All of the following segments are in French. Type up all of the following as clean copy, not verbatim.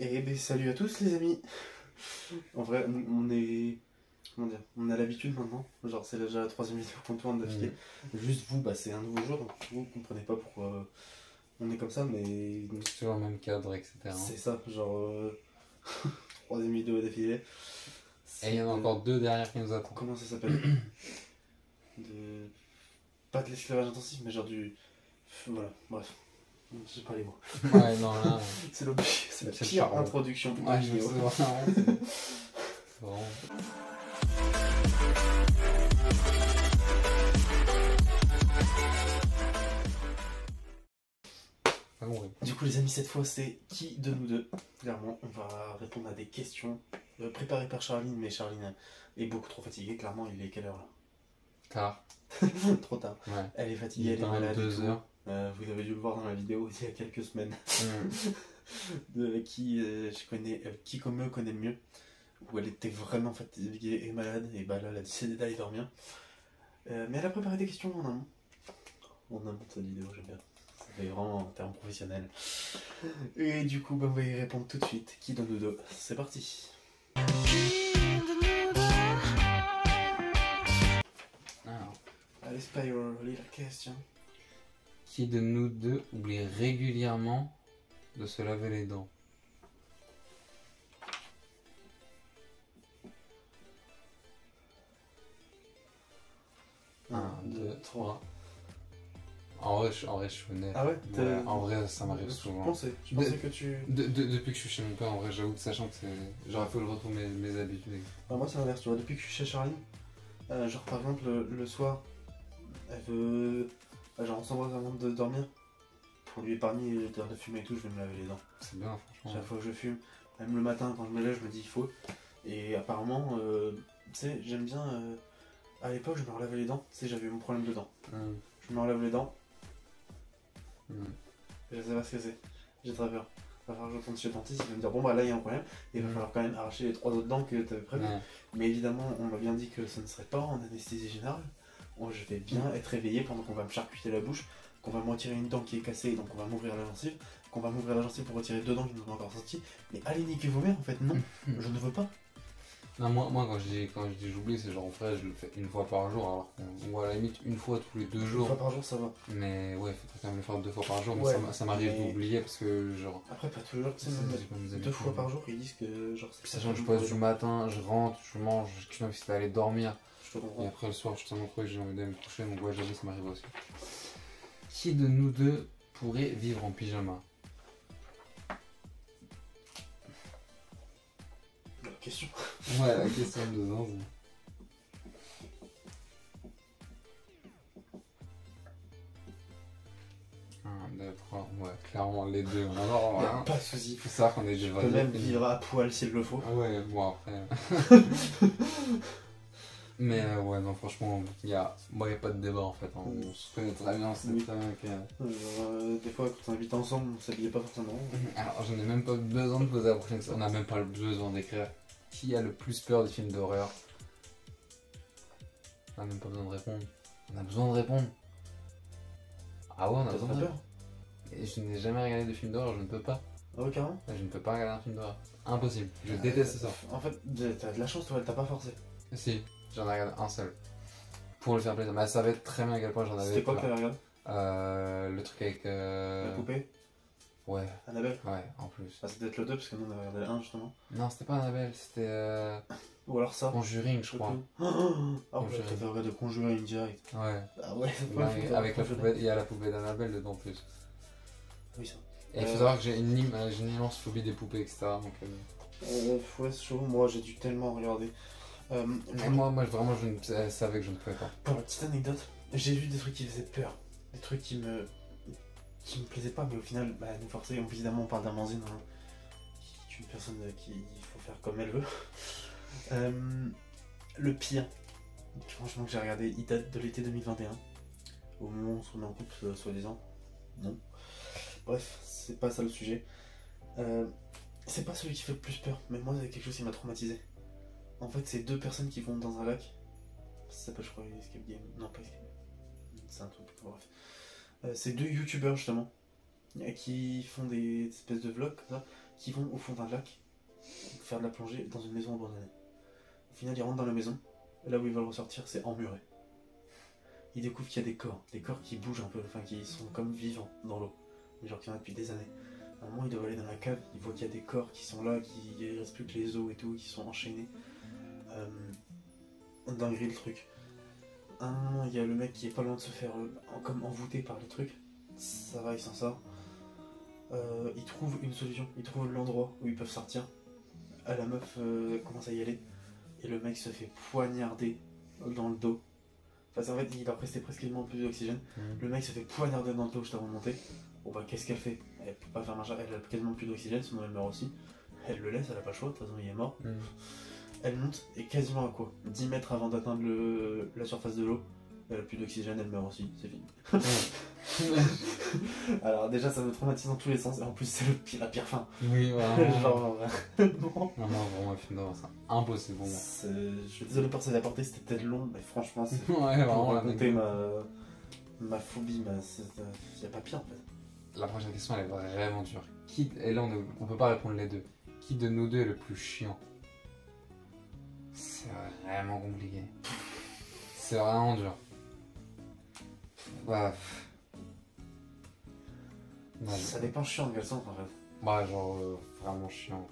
Et ben salut à tous les amis. En vrai, on est... Comment dire? On a l'habitude maintenant. Genre c'est déjà la troisième vidéo qu'on tourne d'affilée. Juste vous, bah c'est un nouveau jour, donc vous comprenez pas pourquoi on est comme ça, mais... C'est toujours le même cadre, etc. C'est ça, genre... troisième vidéo d'affilée. Et il y en a encore deux derrière qui nous attendent. Comment ça s'appelle? de... Pas de l'esclavage intensif, mais genre du... Voilà, bref. J'ai pas les mots. Ouais, non, là... C'est la pire introduction pour ouais, une vidéo. c'est vraiment... C'est vraiment... Ah bon, oui. Du coup les amis, cette fois c'est qui de nous deux? Clairement, on va répondre à des questions préparées par Charline, mais Charline est beaucoup trop fatiguée. Clairement, il est quelle heure là? Tard. Trop tard. Ouais. Elle est fatiguée, elle est Dans malade. 2 heures. Vous avez dû le voir dans la vidéo il y a quelques semaines. De qui qui comme me connaît le mieux. Où elle était vraiment fatiguée et malade. Et bah là, elle a décidé d'aller dormir. Mais elle a préparé des questions en amont. En amont de cette vidéo, j'aime bien. Ça fait vraiment un terme professionnel. Et du coup, bah, on va y répondre tout de suite. Qui de nous deux? C'est parti. Alors, Allez, Spyro, lis la question. qui de nous deux oublie régulièrement de se laver les dents? Un, deux, trois. En vrai, je suis honnête. Ah ouais, en vrai, ça m'arrive souvent. Je pensais que tu... Depuis que je suis chez mon père, en vrai, j'avoue que sachant que c'est... J'aurais fait le retour mes habitudes. Bah, moi, c'est l'inverse, tu vois. Depuis que je suis chez Charline, genre par exemple, le soir, elle veut... genre on s'embrasse avant de dormir. Pour lui épargner les heures de fumer et tout, je vais me laver les dents. C'est bien, franchement. Chaque fois que je fume, même le matin quand je me lève, je me dis il faut. Et apparemment, tu sais, j'aime bien... à l'époque, je me relavais les dents. Tu sais, j'avais mon problème de dents. Je me relève les dents. Je sais pas ce que c'est. J'ai très peur. Il va falloir que je retourne chez le dentiste, il va me dire bon bah là il y a un problème. Et il va falloir quand même arracher les 3 autres dents que tu avais prévues. Mais évidemment, on m'a bien dit que ce ne serait pas en anesthésie générale. Je vais bien être réveillé pendant qu'on va me charcuter la bouche, qu'on va me retirer une dent qui est cassée, donc on va m'ouvrir la gencive, qu'on va m'ouvrir la gencive pour retirer 2 dents qui ne sont pas encore sorties. Mais allez niquer vos mères en fait, non, je ne veux pas. Non, moi quand je dis j'oublie, c'est genre en vrai, je le fais une fois par jour, alors ou à la limite une fois tous les 2 jours. Une fois par jour, ça va. Mais ouais, faut quand même le faire 2 fois par jour, Ouais, mais ça m'arrive d'oublier parce que genre... Après, pas toujours, tu sais, même 2 fois par jour, ils disent que genre... Sachant que je pose du matin, je rentre, je mange, je suis même si aller dormir. Je te comprends. Et après le soir, je suis tellement crevé que j'ai envie d'aller me coucher, donc ouais, j'avoue, ça m'arrive aussi. Qui de nous deux pourrait vivre en pyjama? La question. Ouais, la question de 2 ans. 1, 2, 3, ouais, clairement les deux. Il n'y a pas de soucis. Faut savoir qu'on est des vrais. Je peux même vivre à poil s'il le faut. Ouais, bon après. Mais ouais, non, franchement, il y a pas de débat en fait. Hein. On se connaît très bien, c'est très bien que... des fois, quand on habite ensemble, on s'habillait pas forcément. Alors, j'en ai même pas besoin de poser la prochaine question. On n'a même pas besoin d'écrire. Qui a le plus peur des films d'horreur? On n'a même pas besoin de répondre. On a besoin de répondre. Ah ouais, on a besoin de répondre. Et je n'ai jamais regardé de film d'horreur, je ne peux pas. Ah ouais, carrément? Je ne peux pas regarder un film d'horreur. Impossible. Je déteste ça. En fait, t'as de la chance, toi, elle t'a pas forcé. Si, j'en ai regardé un seul. Pour le faire plaisir. Mais elle savait très bien à quel point j'en avais. C'était quoi que t'avais regardé? Le truc avec... La poupée? Ouais. Annabelle? Ouais, en plus. Ah, c'était peut-être le 2 parce que nous on avait regardé le 1 justement. Non, c'était pas Annabelle, c'était... Ou alors ça? Conjuring, je crois. Ah ouais, t'avais regardé Conjuring direct. Ouais. Ah ouais, avec la poupée, il y a la poupée d'Annabelle dedans en plus. Oui, ça. Et il faut savoir que j'ai une immense phobie des poupées, etc. Donc, ouais, c'est chaud, moi j'ai dû tellement regarder. moi, vraiment, je savais que je ne pouvais pas. Pour la petite anecdote, j'ai vu des trucs qui faisaient peur. Des trucs qui me plaisaient pas, mais au final, bah, nous forcer. Évidemment, on parle d'Amandine, hein, qui est une personne qui il faut faire comme elle veut. Le pire, franchement, que j'ai regardé, il date de l'été 2021. Au moment où on se remet en couple, soi-disant. Non. Bref, c'est pas ça le sujet. C'est pas celui qui fait le plus peur, mais moi, c'est quelque chose qui m'a traumatisé. En fait, c'est 2 personnes qui vont dans un lac. Ça s'appelle, je crois, Escape Game. Non, pas Escape Game. C'est un truc, bref. C'est 2 youtubeurs, justement, qui font des espèces de vlogs, comme ça. qui vont au fond d'un lac faire de la plongée dans une maison abandonnée. Au final, ils rentrent dans la maison, et là où ils veulent ressortir, c'est emmuré. Ils découvrent qu'il y a des corps qui bougent un peu, enfin qui sont comme vivants dans l'eau, mais genre qui en a depuis des années. À un moment, ils doivent aller dans la cave, ils voient qu'il y a des corps qui sont là, qu'il ne reste plus que les os et tout, qui sont enchaînés. Dinguerie le truc. À un moment, il y a le mec qui est pas loin de se faire comme envoûté par le truc. Ça va, il s'en sort. Ils trouvent une solution, ils trouvent l'endroit où ils peuvent sortir. La meuf commence à y aller. Et le mec se fait poignarder dans le dos. Enfin, en fait, il leur restait presque plus d'oxygène. Le mec se fait poignarder dans le dos juste avant de monter. Bon bah, qu'est-ce qu'elle fait? Elle peut pas faire marcher, elle a quasiment plus d'oxygène, sinon elle meurt aussi. Elle le laisse, elle a pas le choix, de toute façon il est mort. Elle monte, et quasiment à quoi 10 mètres avant d'atteindre la surface de l'eau. Elle a plus d'oxygène, elle meurt aussi, c'est fini. Alors déjà ça me traumatise dans tous les sens, et en plus c'est la pire fin. Oui, vraiment. Genre, non. Non, vraiment, un film d'horreur, c'est impossible pour moi. Je suis désolé pour cette apportée, c'était peut-être long, mais franchement, c'est ouais, pour vraiment, raconter ma phobie, y a pas pire en fait. La prochaine question, elle est vraiment dure. Et là, on peut pas répondre les deux. Qui de nous deux est le plus chiant? C'est vraiment compliqué. C'est vraiment dur. Ouais. Ça dépend chiant de quel sens en fait. Ouais, genre vraiment chiant.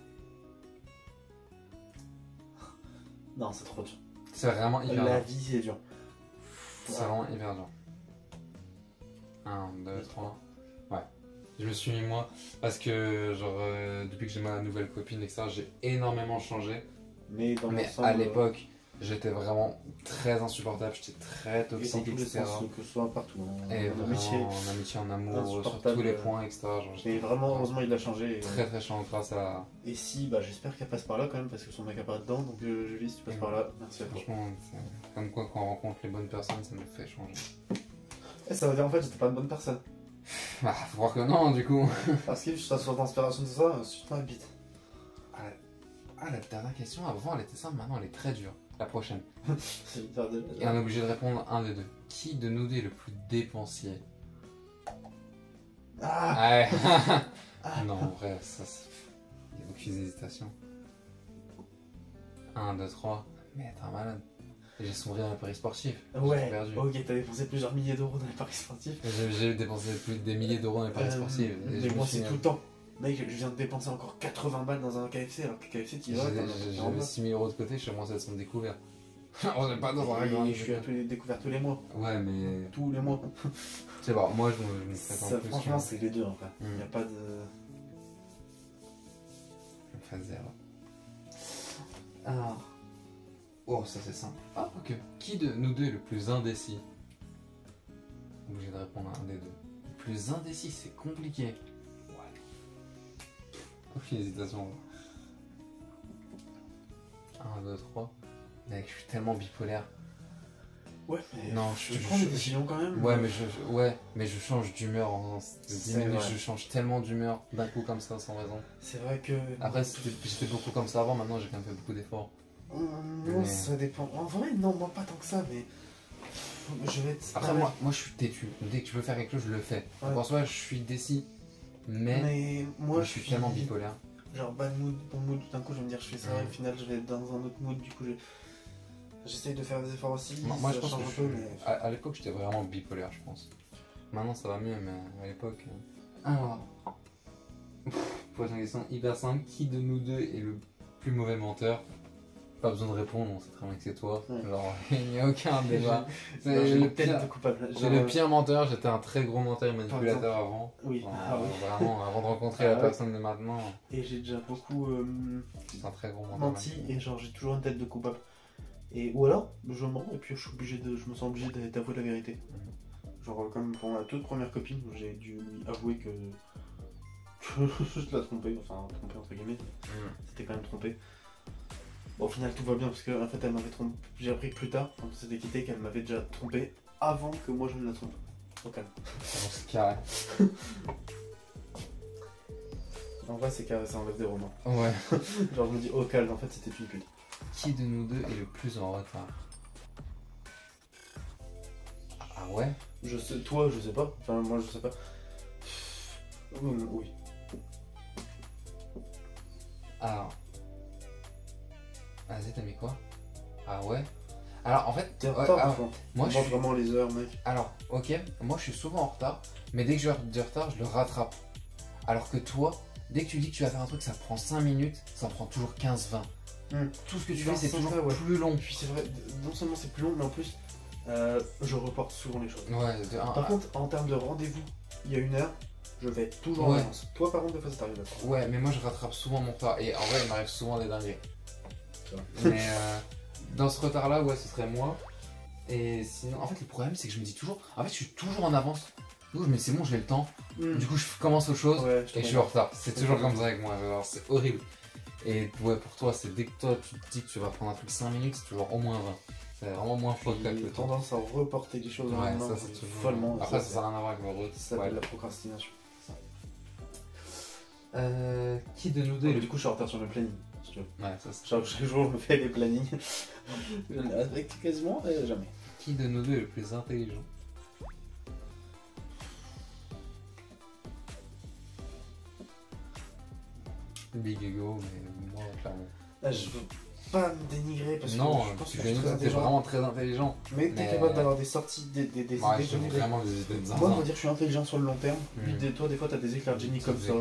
Non, c'est trop dur. C'est vraiment hyper dur. La vie, c'est dur. C'est vraiment hyper dur. 1, 2, 3. Ouais. Je me suis mis moi, parce que genre depuis que j'ai ma nouvelle copine, etc., j'ai énormément changé. Mais à l'époque, j'étais vraiment très insupportable, j'étais très toxique, etc. Que ce soit partout. Et en amitié, en amour, sur tous les points, etc. Genre, mais vraiment, heureusement, il a changé. Très très chiant grâce à... Et si, bah j'espère qu'elle passe par là quand même, parce que son mec a pas dedans, donc Julie, si tu passes par là, merci à toi. Franchement, comme quoi quand on rencontre les bonnes personnes, ça nous fait changer. Et ça veut dire en fait, j'étais pas une bonne personne. Bah, faut voir que non, du coup. Parce que je suis sur d'inspiration de ça, sur ma bite. Ah, la dernière question, avant elle était simple, maintenant elle est très dure. La prochaine. C'est hyper déjà. Et on est obligé de répondre un des deux. Qui de nous deux est le plus dépensier? Ouais. Non, en vrai, ça, il n'y a aucune hésitation. 1, 2, 3. Mais t'es un malade. J'ai sombré dans les paris sportifs. Ouais, ok, t'as dépensé plusieurs milliers d'euros dans les paris sportifs. J'ai dépensé des milliers d'euros dans les paris sportifs. Mais moi, c'est tout le temps. Mec, je viens de dépenser encore 80 balles dans un KFC, alors que KFC, tu y vas. J'avais 6 000 euros de côté, chez moi, ça sont découverts. On n'est pas dans un règlement. Je suis à découvert tous les mois. Ouais, mais. Tous les mois. C'est bon, moi, je me fais en plus. Franchement, c'est les deux, en fait. Il n'y a pas de. Je me fais 0. Ah. Oh, ça c'est simple. Ah, ok. Qui de nous deux est le plus indécis? Obligé de répondre à un des deux. Le plus indécis, c'est compliqué. Ouais. Aucune hésitation. 1, 2, 3. Mec, je suis tellement bipolaire. Ouais, mais non, je prends des décisions quand même. Ouais, mais je change d'humeur en 10 minutes. Je change tellement d'humeur d'un coup comme ça, sans raison. C'est vrai que. Après, j'étais beaucoup comme ça avant, maintenant j'ai quand même fait beaucoup d'efforts. Non, ça dépend. En vrai, non, moi pas tant que ça, mais. Je vais être. Après, moi je suis têtu. Dès que je veux faire quelque chose, je le fais. Ouais. Pour soi, je suis décis. Mais moi, je suis tellement bipolaire. Genre, bad mood, bon mood, d'un coup, je vais me dire, je fais ça, et au final, je vais être dans un autre mood, du coup, j'essaye de faire des efforts aussi. Moi, je pense que à l'époque, j'étais vraiment bipolaire, je pense. Maintenant, ça va mieux, mais à l'époque. Alors. Prochaine question hyper simple. Qui de nous deux est le plus mauvais menteur? Pas besoin de répondre, on sait très bien que c'est toi. Ouais. Genre, il n'y a aucun débat. C'est le pire menteur, j'étais un très gros menteur et manipulateur avant. Oui. Vraiment, avant de rencontrer la personne de maintenant. Et j'ai déjà beaucoup un très gros menteur menti et genre j'ai toujours une tête de coupable. Ou alors, je mens et puis je me sens obligé d'avouer la vérité. Genre comme pour ma toute première copine, j'ai dû lui avouer que je l'ai trompé, enfin trompé entre guillemets. C'était quand même trompé. Bon, au final tout va bien parce que en fait elle m'avait trompé. J'ai appris plus tard, quand on s'était quitté, qu'elle m'avait déjà trompé avant que moi je ne la trompe. Au calme. C'est carré. En vrai c'est carré, ça enlève des romans. Ouais. Genre je me dis au calme, en fait c'était une pute. Qui de nous deux est le plus en retard? Ah ouais? Je sais, toi je sais pas, enfin moi je sais pas. Oui. Alors. Vas-y, t'as mis quoi? Ah ouais? Alors en fait, T'es en ouais, retard, alors, quoi. moi On je voit suis... vraiment les heures, mec. Alors, ok, moi je suis souvent en retard, mais dès que j'ai du retard, je le rattrape. Alors que toi, dès que tu dis que tu vas faire un truc, ça prend 5 minutes, ça en prend toujours 15-20. Tout ce que tu fais, c'est toujours plus long. Puis c'est vrai, non seulement c'est plus long, mais en plus, je reporte souvent les choses. Ouais, Par contre, en termes de rendez-vous, il y a 1 heure, je vais toujours en Ouais. avance. Toi, par contre, des fois, ça t'arrive à faire. Ouais, mais moi je rattrape souvent mon retard, et en vrai, il m'arrive souvent des dingueries. Ça va. Mais dans ce retard-là, ouais, ce serait moi. Et sinon, en fait, le problème, c'est que je me dis toujours, en fait, je suis toujours en avance. Du coup, je me dis, c'est bon, j'ai le temps. Du coup, je commence autre chose. Ouais, Et je suis en retard, c'est toujours comme ça avec moi, alors c'est horrible. Et ouais, pour toi, c'est dès que toi tu te dis que tu vas prendre un truc 5 minutes, c'est toujours au moins 20. C'est vraiment moins fort que J'ai le temps. tendance à reporter les choses au Ouais, lendemain, ça c'est toujours. follement. Après, ça n'a rien à voir avec le route. Ça s'appelle la procrastination. Qui de nous deux Mais du coup, je suis en retard sur le planning. Si tu veux. Ouais, ça c'est. Chaque jour, je me fais des plannings. Avec quasiment jamais. Qui de nous deux est le plus intelligent? Big Ego, mais moi, clairement. Là, je veux pas me dénigrer parce Non, que je pense tu que es je suis très intelligent. vraiment très intelligent. Mais t'es capable d'avoir des sorties, des Ouais, idées j'ai génies. vraiment des idées de Moi, on zinzin. va dire que je suis intelligent sur le long terme. Puis Mm. toi, des fois, t'as des éclairs de génie comme ça.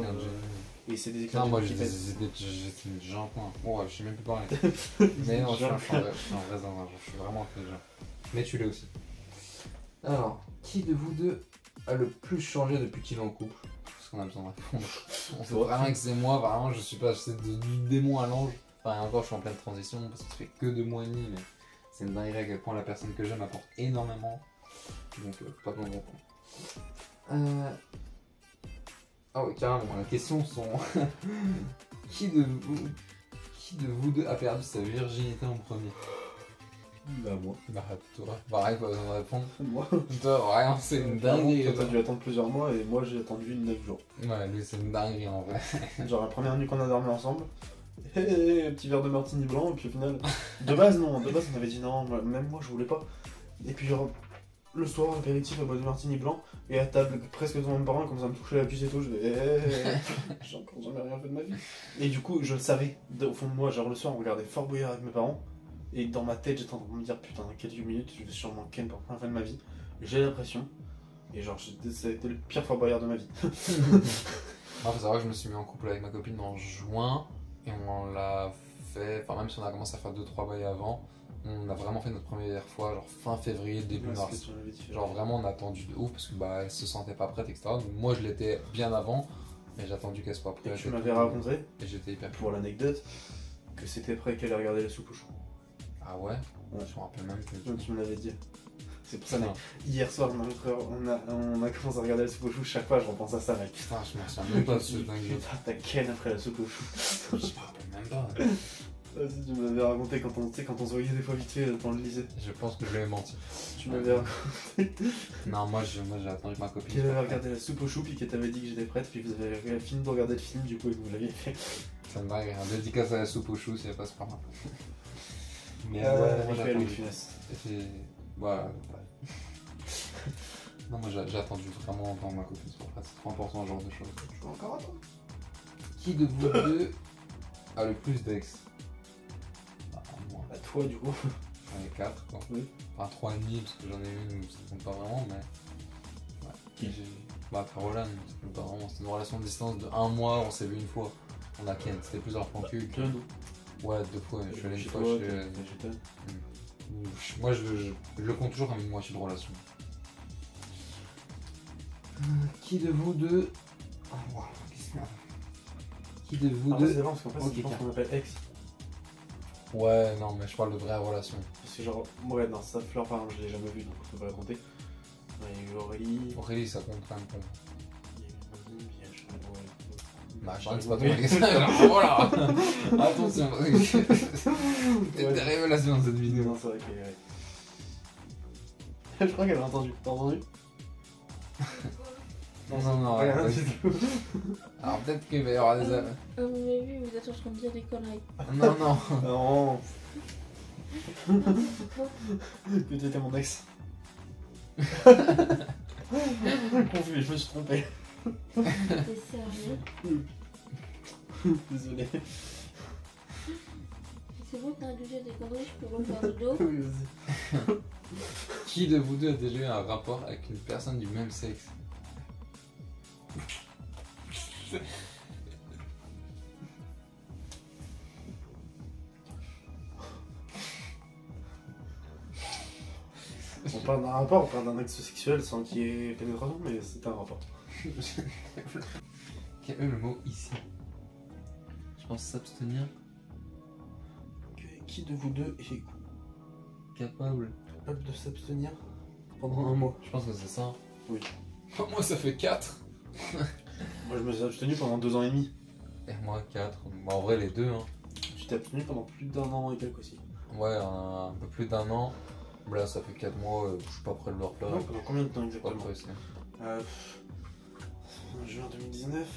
Et c'est des éclairs Non, de moi génie j'ai qui pètent. des idées de gens. Ouais, je sais même plus parler. Mais non, je suis un vrai zinzin, je suis vraiment intelligent. Mais tu l'es aussi. Alors, qui de vous deux a le plus changé depuis qu'il est en couple? Parce qu'on a besoin de répondre. On sait vraiment que c'est moi, vraiment, je suis passé du démon à l'ange. Enfin, encore, je suis en pleine transition parce que ça fait que 2 mois et demi, mais c'est une dinguerie à quel point la personne que j'aime apporte énormément. Donc, pas besoin de répondre. Ah oui, carrément, les questions sont. qui de vous deux a perdu sa virginité en premier? Bah, moi. Bah, toi, pareil, pas besoin de répondre. Moi. Toi, rien, c'est une dinguerie. Toi, t'as dû attendre plusieurs mois et moi, j'ai attendu 9 jours. Ouais, lui, c'est une dinguerie en vrai. Genre, la première nuit qu'on a dormi ensemble, petit verre de martini blanc, et puis au final. De base, non, de base, on avait dit non, même moi, je voulais pas. Et puis, genre, le soir, apéritif à boire du martini blanc, et à table, presque devant mes parents, ils commencent à me toucher la cuisse et tout, je vais. J'ai encore jamais rien fait de ma vie. Et du coup, je le savais, au fond de moi, genre le soir, on regardait Fort Boyard avec mes parents, et dans ma tête, j'étais en train de me dire, putain, dans quelques minutes, je vais sûrement ken pour la fin de ma vie. J'ai l'impression, et genre, ça a été le pire Fort Boyard de ma vie. Moi, faut savoir que je me suis mis en couple avec ma copine en juin, et on l'a fait, enfin, même si on a commencé à faire 2-3 bails avant, on a vraiment fait notre première fois, genre fin février, début Ouais, mars. c'est ce que tu m'avais dit. Genre vraiment, on a attendu de ouf parce que bah, elle se sentait pas prête, etc. Donc, moi, je l'étais bien avant, mais j'ai attendu qu'elle soit Et prête. tu m'avais raconté, Et j'étais hyper pour l'anecdote, que c'était prêt qu'elle ait regardé la soupe au chou. Ah ouais? Ouais. Je me rappelle même plus. Donc, tu me l'avais dit. C'est pour ça, Putain, mec. Hier soir, on a commencé à regarder la soupe au chou, chaque fois je repense à ça, mec. putain, je me souviens même pas de ce dingue. Putain, t'as ken après la soupe au chou. Je me rappelle même pas. Vas-y, tu me l'avais raconté quand on se voyait des fois vite fait dans le lycée. Je pense que je lui ai menti. Tu m'avais raconté Non, moi j'ai attendu ma copine. qu'elle avait regardé la soupe au chou, puis qu'elle t'avait dit que j'étais prête, puis vous avez fini de regarder le film, du coup, et que vous l'aviez fait. C'est une dingue, un dédicace à la soupe au chou si elle passe par là. Mais Ouais, moi avec j'ai elle, attendu. Louis Funès. Voilà. Non, moi j'ai attendu vraiment longtemps que ma copine soit prête. C'est trop important ce genre de choses. Je peux encore attendre. Qui de vous deux a le plus d'ex? Bah, moi. Bah, toi, du coup. J'en ai 4 quoi. Oui. Enfin 3,5 parce que j'en ai une où ça compte pas vraiment, mais. Ouais. Qui? Bah Caroline, ça compte pas vraiment. C'était une relation de distance de 1 mois, on s'est vu une fois. On a ken, c'était plusieurs plans cul. Bien, nous. Ouais, 2 fois, je suis allé une Chez fois toi, chez. t'as- Moi je le compte toujours comme une moitié de relation. Qui de vous deux. Ah, wow, qu'est-ce que. Qui de vous Ah, deux. c'est marrant parce qu'en fait, Ok, je pense qu'on m'appelle ex. Ouais, non, mais je parle de vraies relations. Parce que, genre, ouais, non, ça, Fleur, par exemple, je l'ai jamais vu, donc je peux pas la compter. Ouais, il y a eu Aurélie. Aurélie, ça compte quand même pour moi. Il y a eu Marie, puis il y a Charles, ouais. Bah, Charles, c'est pas ouais. toi. Voilà. Attention. Il y a des révélations dans cette vidéo. Non, c'est vrai qu'elle est. Je crois qu'elle a entendu. T'as entendu? Non, Rien pas du du tout. Alors peut-être qu'il va y avoir des. À mon avis, vous êtes en train de dire des conneries. Non, non. Non. Que tu étais mon ex. Confus, je me suis trompé. T'es sérieux? Désolé. C'est bon, t'as déjà des conneries, je peux refaire le dos. Oui, vas-y. Qui de vous deux a déjà eu un rapport avec une personne du même sexe? On parle d'un rapport, on parle d'un acte sexuel sans qu'il y ait pénétration, mais c'est un rapport. Quel est le mot ici? Je pense s'abstenir. Qui de vous deux est Capable. capable de s'abstenir pendant un mois? Je pense que c'est ça. Oui. Moi ça fait 4. Moi je me suis abstenu pendant 2 ans et demi. Et moi 4. Bah, en vrai les deux hein. Tu t'es abstenu pendant plus d'1 an et quelques aussi. Ouais, un peu plus d'1 an. Là ça fait 4 mois, je suis pas prêt de le refaire. Non, pendant combien de temps Pas exactement? pressé. Juin 2019.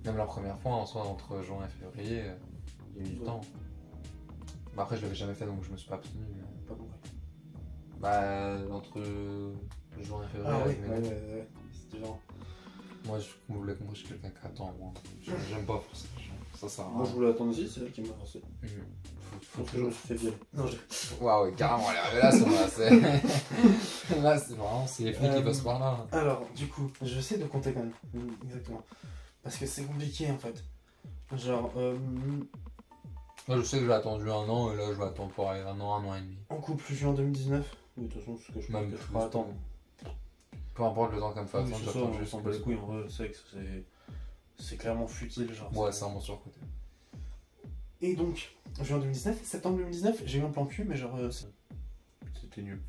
Même la première fois en soi entre juin et février, il y a eu du Ouais. temps. Bah, après je l'avais jamais fait donc je me suis pas abstenu. Mais... Pas compris. Bah entre juin et février Ah oui, avec mes ouais, notes. ouais. C'est différent. Moi je voulais que moi je suis quelqu'un qui attend moi. J'aime pas forcer. Ça sert à Moi je rien. voulais attendre aussi, c'est elle qui m'a forcé. Mhm. Faut que je me suis fait violer. Non, Waouh, ouais, carrément, là, c'est là, c'est vraiment, c'est les flics qui passent par là. Alors, du coup, j'essaie de compter quand même. Exactement. Parce que c'est compliqué en fait. Genre, Moi, je sais que j'ai attendu 1 an et là, je vais attendre pour aller 1 an et demi. en couple juin 2019. Oui, de toute façon, c'est ce que je pense Même que plus. je ferai attendre. Peu importe le temps qu'elle me fasse, Oui, hein, c'est ça, j'attends on juste. s'en bat les couilles en vrai, le sexe, c'est clairement futile. Genre, Ouais, c'est vraiment surcoté. Et donc, juin 2019, septembre 2019, j'ai eu un plan cul, mais genre, c'était nul.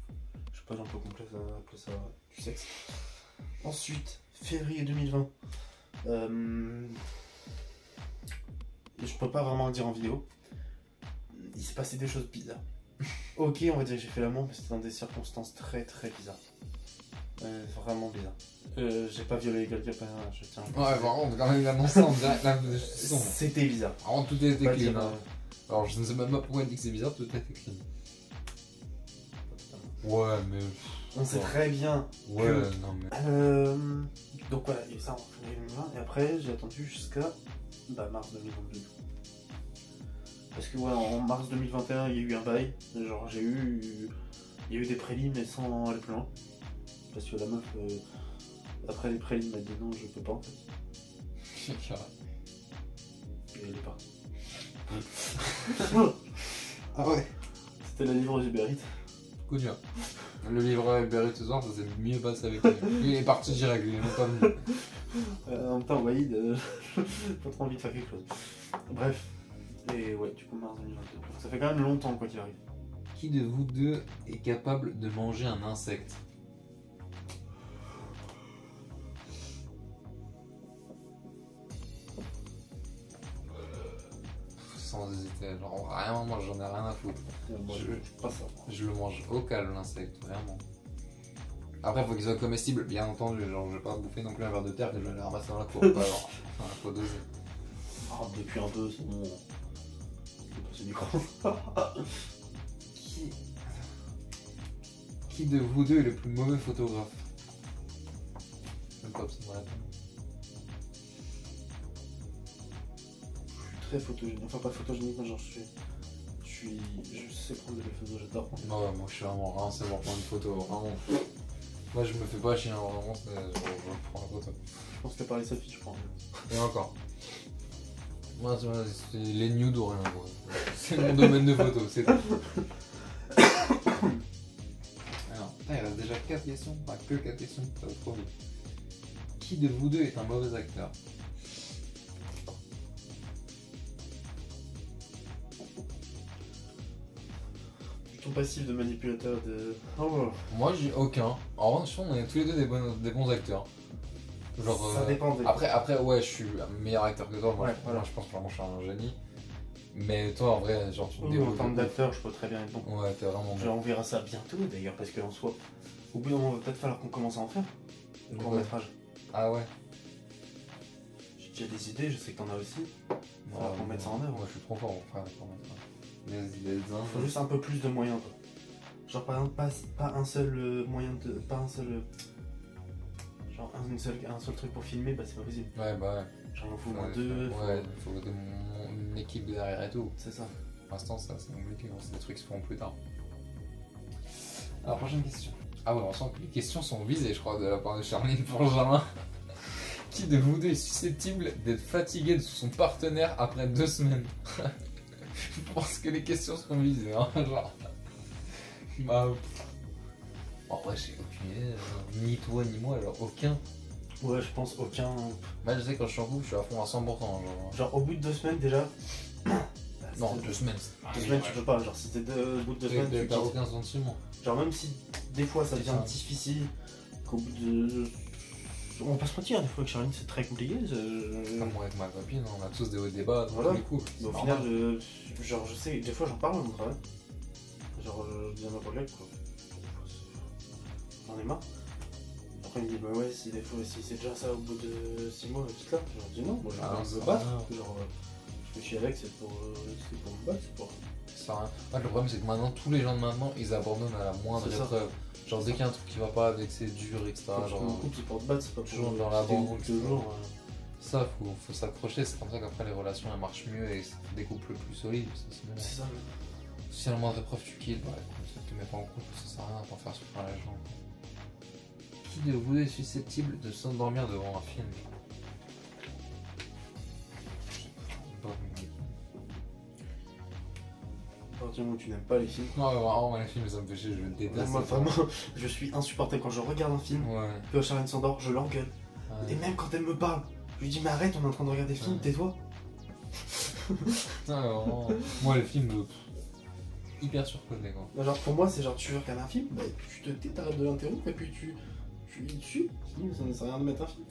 Je sais pas, j'en peux appeler ça du sexe. Ensuite, février 2020. Je peux pas vraiment le dire en vidéo. Il s'est passé des choses bizarres. Ok, on va dire que j'ai fait l'amour, mais c'était dans des circonstances très très bizarres. Vraiment bizarres. J'ai pas violé quelqu'un, je tiens. Ouais, vraiment, quand même, il annonce ça en direct. Là, C'était bizarre. vraiment, tout était Pas clean. dire, Hein. Alors, je ne sais même pas pourquoi il dit que c'est bizarre, tout était clean. Ouais, mais. On sait très bien. Ouais, que- non, mais. Donc voilà, il y a eu ça en février 2020 et après j'ai attendu jusqu'à mars 2022. Parce que ouais, en mars 2021 il y a eu un bail, genre il y a eu des prélims mais sans aller plus loin. Parce que la meuf, après les prélims m'a dit non je peux pas en fait. Et elle est partie. Ah ouais. C'était la livreuse Uber Eats. Coup dur. Le livreur Uber Eats ce soir, ça s'est mieux passé avec lui. Il est parti direct, il est même pas venu. En même temps, Wahid, pas trop envie de faire quelque chose. Bref. Et ouais, du coup, mars 2022. Donc, ça fait quand même longtemps, quoi qu'il arrive. Qui de vous deux est capable de manger un insecte? Sans hésiter, genre vraiment, moi j'en ai rien à foutre. Moi, Je- je pas ça. Je le mange au calme l'insecte, vraiment. Après, faut qu'il soit comestible, bien entendu. Genre, je vais pas bouffer non plus un verre de terre que je vais le ramasser dans la cour. Pas genre, enfin, faut doser. Ah, depuis un peu, c'est bon. Je vais passer du cran. Qui de vous deux est le plus mauvais photographe? Même pas besoin de répondre. Je suis très photogénique. Enfin, pas photogénique, mais genre, je sais prendre des photos, j'adore prendre des photos. Ouais, moi je suis vraiment rincé pour prendre une photo, vraiment. Moi je me fais pas chier, hein, vraiment, je prends la photo. Je pense que t'as parlé selfie, je crois. Et encore. Moi c'est les nudes ou rien, moi. C'est mon domaine de photo, c'est tout. Alors, putain, il reste déjà 4 questions, pas que 4 questions, ça va trop vite. Qui de vous deux est un mauvais acteur? Ton passif de manipulateur de. Oh, Moi j'ai aucun. En revanche, je pense qu'on est tous les deux des bons acteurs. Genre, ça dépend des. Après, ouais, je suis un meilleur acteur que toi. Moi, Ouais, je, voilà. moi, je pense que vraiment je suis un génie. Mais toi, en vrai, genre, tu te Oui, débrouilles. en termes de ouf. d'acteur, je peux très bien être bon. Ouais, t'es vraiment Genre, on verra ça bientôt d'ailleurs, parce qu'en soi, au bout d'un moment, il va peut-être falloir qu'on commence à en faire. Un bon. court métrage. Ah ouais. J'ai déjà des idées, je sais que t'en as aussi. Faudra qu'on mette ça en œuvre. Moi, je suis trop fort pour faire des courts-métrages. Les Il faut juste un peu plus de moyens, quoi. Genre, par exemple, pas un seul moyen de. Pas un seul. Genre, un seul truc pour filmer, bah c'est pas possible. Ouais, bah ouais. Genre, il en faut au moins Ouais, deux. Ouais, il faut une équipe derrière et tout. C'est ça. Pour l'instant, c'est assez compliqué, hein. C'est des trucs qui se feront plus tard. Alors, prochaine question. Ah ouais, on sent que les questions sont visées, je crois, de la part de Charline pour Benjamin. Qui de vous deux est susceptible d'être fatigué de son partenaire après 2 semaines? Je pense que les questions sont visées, hein, genre. Bah. En vrai, j'ai aucune idée, ni toi ni moi, alors aucun. Ouais, je pense aucun. Bah, je sais, quand je suis en couple, je suis à fond à 100%. Genre, au bout de 2 semaines déjà. Non, 2 semaines. 2 semaines, tu peux pas. Genre, si t'es au bout de 2 semaines, tu t'as quittes. aucun sentiment. Genre, même si des fois ça C'est devient ça. difficile, qu'au bout de. On va pas se mentir, des fois avec Charline c'est très compliqué. Comme moi avec ma copine, on a tous des hauts et des bas dans Voilà. tous les couples. Mais au final, genre, je sais, des fois j'en parle dans mon travail. Genre, je dis à ma collègue, quoi. J'en ai marre. Après, il me dit, bah ouais, si des fois, si c'est déjà ça au bout de 6 mois, quitte là. Je leur dis non, moi je veux battre. Genre, je me suis avec, c'est pour me battre, c'est pour. Ça sert à rien. Ouais, le problème, c'est que maintenant, tous les gens de maintenant, ils abandonnent à la moindre C'est ça. épreuve. Genre, dès qu'il y a un truc qui va pas, dès que c'est dur, etc. Quand Genre, mon couple c'est pour te battre, c'est pas toujours pour dans l'abandon, tes toujours. ça, faut s'accrocher. C'est comme ça qu'après, les relations, elles marchent mieux et ça fait des couples plus solides. Parce que sinon, C'est ça. si à la moindre épreuve, tu quittes, bah écoute, ça te met pas en couple, ça sert à rien pour faire souffrir les gens. Qui de vous est susceptible de s'endormir devant un film? À partir du moment où tu n'aimes pas les films. Non, mais vraiment, les films, ça me fait chier, je déteste. Moi, vraiment, je suis insupportable quand je regarde un film. Ouais. Que Charline s'endort, je l'engueule. Ouais. Et même quand elle me parle, je lui dis, mais arrête, on est en train de regarder le film, Ouais. tais-toi. Putain, vraiment. Moi, les films, hyper surcoté, quoi. Genre, pour moi, c'est genre, tu veux regarder un film, bah, tu te tais, t'arrêtes de l'interrompre et puis tu lis dessus. Sinon, ça ne sert à rien de mettre un film.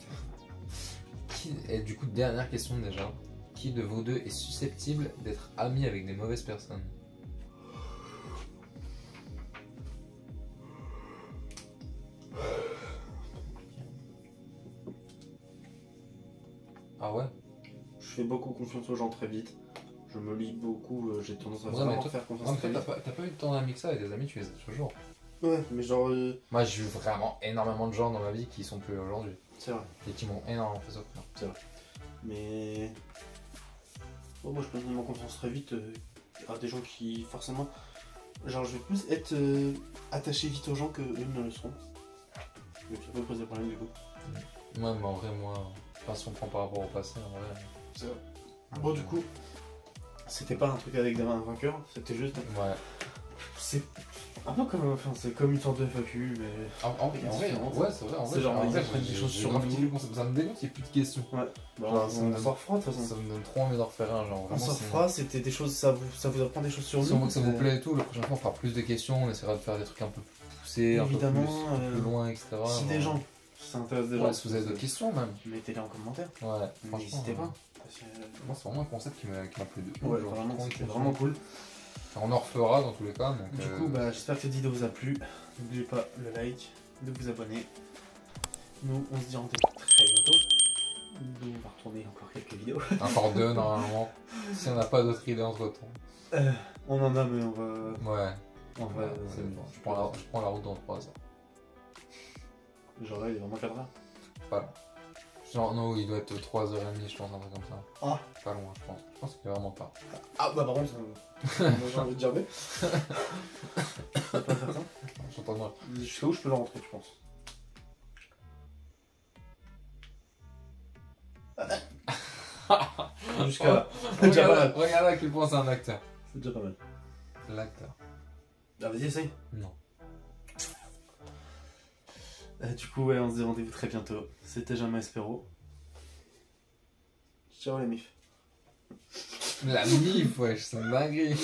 Et du coup, dernière question déjà. Qui de vous deux est susceptible d'être ami avec des mauvaises personnes? Ah ouais? Je fais beaucoup confiance aux gens très vite. Je me lis beaucoup, j'ai tendance à Ouais, vraiment mais toi, faire confiance En très fait, vite. t'as pas eu tant d'amis que ça, et des amis, tu les as toujours. Ouais, mais genre, Moi, j'ai eu vraiment énormément de gens dans ma vie qui sont plus aujourd'hui. c'est vrai. Et qui m'ont énormément fait souffrir. Mais. Oh, moi, je peux donner ma confiance très vite à des gens qui, forcément. Genre, je vais plus être attaché vite aux gens que eux ne le seront. Donc, ça peut poser problème du coup. Ouais, mais en vrai, moi, enfin, si on prend par rapport au passé, en vrai. C'est vrai. Bon, du coup, c'était pas un truc avec un vainqueur, c'était juste. Ouais. C'est un peu comme. Enfin, c'est comme une sorte de FAQ, mais. En vrai, ouais, c'est vrai. En vrai, C'est genre, en ils vrai, apprennent des j'ai- choses j'ai sur grave nous. kiffé le concept. Ça me dégoûte qu'il n'y ait plus de questions. Ouais. Bah, Genre, ça me on donne- s'en refera de toute façon. Ça me donne trop envie d'en refaire un, genre On vraiment. s'en refera, c'était des choses, ça vous apprend des choses sur nous. Si on voit que ça vous plaît et tout, la prochaine fois on fera plus de questions, on essaiera de faire des trucs un peu plus poussés, Évidemment, un peu plus loin, etc. Si des gens s'intéressent des Ouais, gens, si vous avez d'autres questions même. mettez-les en commentaire. Ouais, franchement. N'hésitez pas. Parce que, Moi, c'est vraiment un concept qui m'a plu de ouf. ouais, genre, vraiment, j'ai trop c'était envie de vraiment cool. Enfin, on en refera dans tous les cas. Donc, Du coup, bah, j'espère que cette vidéo vous a plu. N'oubliez pas le like, de vous abonner. Nous, on se dit rendez-vous très bientôt. Nous, on va retourner encore quelques vidéos. encore 2 normalement. Si on n'a pas d'autres idées entre temps. On en a, mais on va. Ouais. On va. C'est bon. Je prends la route dans 3 heures. Genre là, il est vraiment cadré. Voilà. Genre, non, il doit être 3h30, je pense, un truc comme ça. Ah. Pas loin, je pense. Je pense qu'il est vraiment pas. Ah, bah, par contre, j'ai envie de dire B. On va pas faire ça. J'entends bien. Jusqu'à où je peux le rentrer, je pense. Jusqu'à là. C'est déjà pas mal. Regarde à quel point c'est un acteur. C'est déjà pas mal. L'acteur. Ah, vas-y, essaye. Non. Du coup, ouais, on se dit rendez-vous très bientôt. C'était Jamais Espéro. Ciao les mifs. La mif, wesh, c'est une dinguerie.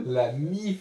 La mif.